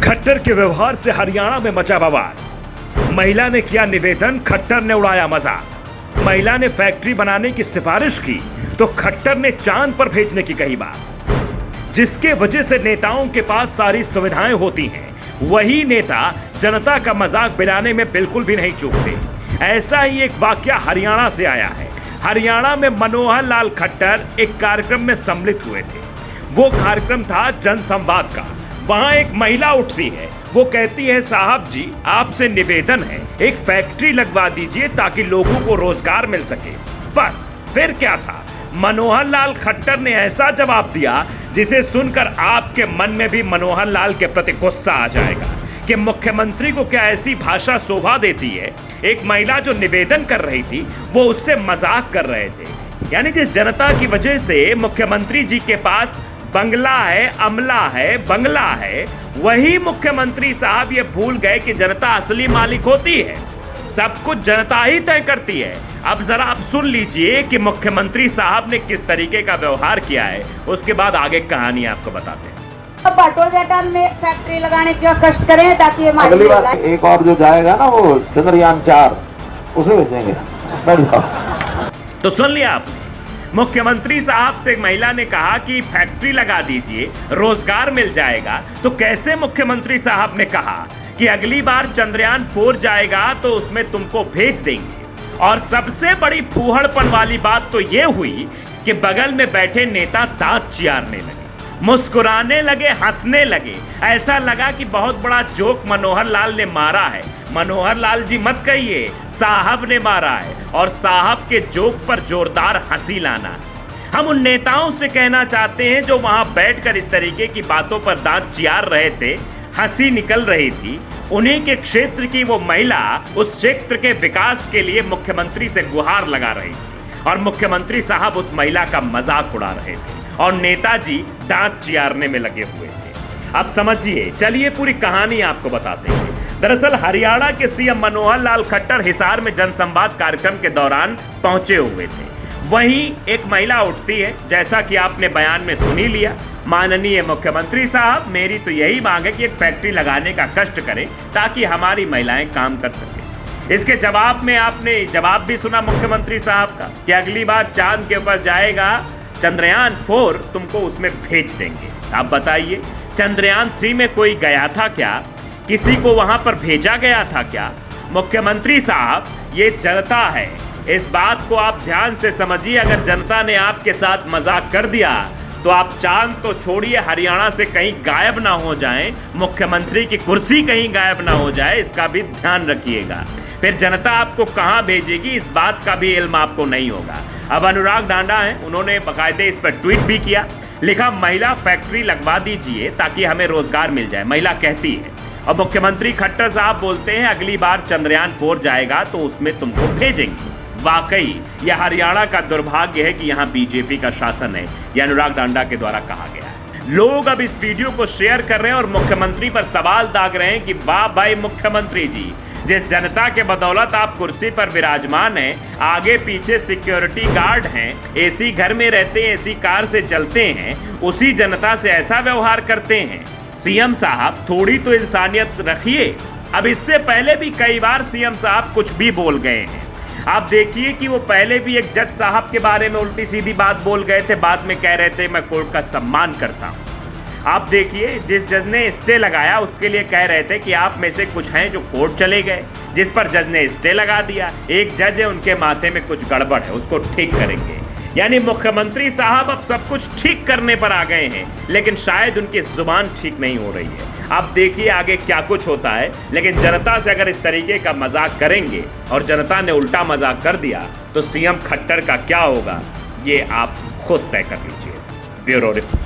खट्टर के व्यवहार से हरियाणा में मचा बवाल। महिला ने किया निवेदन, खट्टर ने उड़ाया मजाक। महिला ने फैक्ट्री बनाने की सिफारिश की तो खट्टर ने चांद पर भेजने की कही बात। जिसके वजह से नेताओं के पास सारी सुविधाएं होती हैं, वही नेता जनता का मजाक बनाने में बिल्कुल भी नहीं चूकते। ऐसा ही एक वाकया हरियाणा से आया है। हरियाणा में मनोहर लाल खट्टर एक कार्यक्रम में सम्मिलित हुए थे। वो कार्यक्रम था जनसंवाद का। वहां एक महिला उठती है, वो कहती है, साहब जी आपसे निवेदन है, एक फैक्ट्री लगवा दीजिए ताकि लोगों को रोजगार मिल सके। बस फिर क्या था, मनोहर लाल खट्टर ने ऐसा जवाब दिया जिसे सुनकर आपके मन में भी मनोहर लाल के प्रति गुस्सा आ जाएगा कि मुख्यमंत्री को क्या ऐसी भाषा शोभा देती है। एक महिला जो निवेदन कर रही थी वो उससे मजाक कर रहे थे। यानी जिस जनता की वजह से मुख्यमंत्री जी के पास बंगला है, अमला है, बंगला है, वही मुख्यमंत्री साहब ये भूल गए कि जनता असली मालिक होती है। सब कुछ जनता ही तय करती है। अब जरा आप सुन लीजिए कि मुख्यमंत्री साहब ने किस तरीके का व्यवहार किया है, उसके बाद आगे कहानी आपको बताते हैं। अब बाटोलघाटा में फैक्ट्री लगाने का कष्ट करें ताकि ये अगली बार एक और जो जाएगा ना वो चंद्रयान 4 उसे भेजेंगे। तो सुन लिया आपने, मुख्यमंत्री साहब से एक महिला ने कहा कि फैक्ट्री लगा दीजिए, रोजगार मिल जाएगा। तो कैसे मुख्यमंत्री साहब ने कहा कि अगली बार चंद्रयान 4 जाएगा तो उसमें तुमको भेज देंगे। और सबसे बड़ी फूहड़पन वाली बात तो यह हुई कि बगल में बैठे नेता दांत चियारने लगे, मुस्कुराने लगे, हंसने लगे। ऐसा लगा कि बहुत बड़ा जोक मनोहर लाल ने मारा है। मनोहर लाल जी मत कहिए, साहब ने मारा है, और साहब के जोक पर जोरदार हंसी लाना है। हम उन नेताओं से कहना चाहते हैं जो वहां बैठकर इस तरीके की बातों पर दांत चियार रहे थे, हंसी निकल रही थी। उन्हीं के क्षेत्र की वो महिला उस क्षेत्र के विकास के लिए मुख्यमंत्री से गुहार लगा रही थी और मुख्यमंत्री साहब उस महिला का मजाक उड़ा रहे थे और नेताजी दांत चियारने में लगे हुए थे। अब समझिए, चलिए पूरी कहानी आपको बताते हैं। दरअसल हरियाणा के सीएम मनोहर लाल खट्टर हिसार में जनसंवाद कार्यक्रम के दौरान पहुंचे हुए थे। वहीं एक महिला उठती है, जैसा कि आपने बयान में सुन ही लिया, माननीय मुख्यमंत्री साहब मेरी तो यही मांग है कि एक फैक्ट्री लगाने का कष्ट करें ताकि हमारी महिलाएं काम कर सकें। इसके जवाब में आपने जवाब भी सुना मुख्यमंत्री साहब का कि अगली बार चांद के ऊपर जाएगा चंद्रयान 4, तुमको उसमें भेज देंगे। आप बताइए, चंद्रयान 3 में कोई गया था क्या? किसी को वहां पर भेजा गया था क्या? मुख्यमंत्री साहब, ये जनता है, इस बात को आप ध्यान से समझिए। अगर जनता ने आपके साथ मजाक कर दिया तो आप चांद तो छोड़िए, हरियाणा से कहीं गायब ना हो जाएं, मुख्यमंत्री की कुर्सी कहीं गायब ना हो जाए, इसका भी ध्यान रखिएगा। फिर जनता आपको कहां भेजेगी, इस बात का भी इल्म आपको नहीं होगा। अब अनुराग डांडा हैं, उन्होंने बाकायदे इस पर ट्वीट भी किया, लिखा, महिला फैक्ट्री लगवा दीजिए ताकि हमें रोजगार मिल जाए। महिला कहती है और मुख्यमंत्री खट्टर साहब बोलते हैं अगली बार चंद्रयान 4 जाएगा तो उसमें तुमको भेजेंगे। वाकई यह हरियाणा का दुर्भाग्य है कि यहाँ बीजेपी का शासन है, यह अनुराग डांडा के द्वारा कहा गया है। लोग अब इस वीडियो को शेयर कर रहे हैं और मुख्यमंत्री पर सवाल दाग रहे हैं कि वाह भाई मुख्यमंत्री जी, जिस जनता के बदौलत आप कुर्सी पर विराजमान हैं, आगे पीछे सिक्योरिटी गार्ड हैं, एसी घर में रहते हैं, एसी कार से चलते हैं, उसी जनता से ऐसा व्यवहार करते हैं। सीएम साहब थोड़ी तो इंसानियत रखिए। अब इससे पहले भी कई बार सीएम साहब कुछ भी बोल गए हैं। आप देखिए कि वो पहले भी एक जज साहब के बारे में उल्टी सीधी बात बोल गए थे, बाद में कह रहे थे मैं कोर्ट का सम्मान करता हूं। आप देखिए, जिस जज ने स्टे लगाया उसके लिए कह रहे थे कि आप में से कुछ हैं जो कोर्ट चले गए, जिस पर जज ने स्टे लगा दिया। एक जज है, उनके माथे में कुछ गड़बड़ है, उसको ठीक करेंगे। यानी मुख्यमंत्री साहब अब सब कुछ ठीक करने पर आ गए हैं, लेकिन शायद उनकी जुबान ठीक नहीं हो रही है। आप देखिए आगे क्या कुछ होता है। लेकिन जनता से अगर इस तरीके का मजाक करेंगे और जनता ने उल्टा मजाक कर दिया तो सीएम खट्टर का क्या होगा, ये आप खुद तय कर लीजिए। Bureau report.